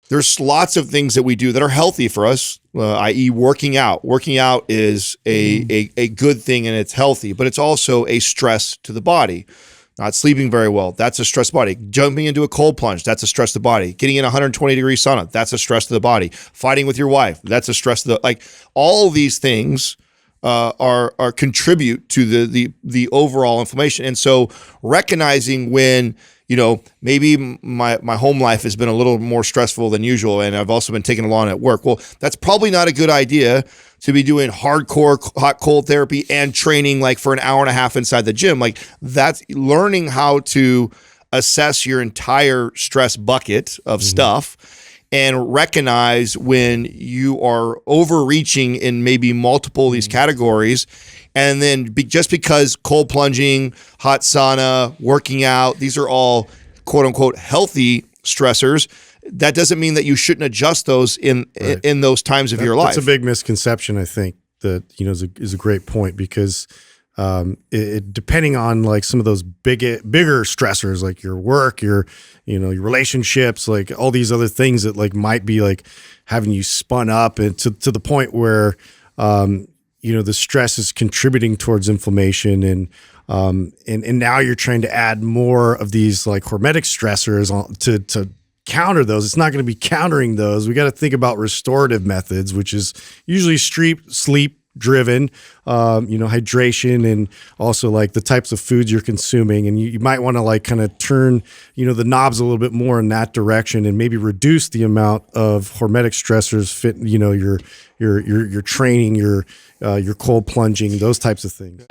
There's lots of things that we do that are healthy for us, i.e. working out. Working out is a good thing and it's healthy, but it's also a stress to the body. Not sleeping very well, that's a stress body. Jumping into a cold plunge, that's a stress to the body. Getting in a 120-degree sauna, that's a stress to the body. Fighting with your wife, that's a stress to the, like, all these things are contribute to the overall inflammation. And so recognizing when, you know, maybe my home life has been a little more stressful than usual, and I've also been taking a lot at work. Well, that's probably not a good idea to be doing hardcore hot cold therapy and training like for an hour and a half inside the gym. Like, that's learning how to assess your entire stress bucket of stuff and recognize when you are overreaching in maybe multiple of these categories. And then just because cold plunging, hot sauna, working out, these are all quote unquote healthy stressors, that doesn't mean that you shouldn't adjust those in those times of your life. That's a big misconception, I think, that, you know, is a great point, because depending on like some of those bigger stressors, like your work, your relationships, like all these other things that like might be like having you spun up and to the point where, the stress is contributing towards inflammation, and now you're trying to add more of these like hormetic stressors to counter those. It's not going to be countering those. We got to think about restorative methods, which is usually sleep driven, hydration, and also like the types of foods you're consuming. And you might want to like kind of turn, the knobs a little bit more in that direction, and maybe reduce the amount of hormetic stressors fit, your training, your cold plunging, those types of things.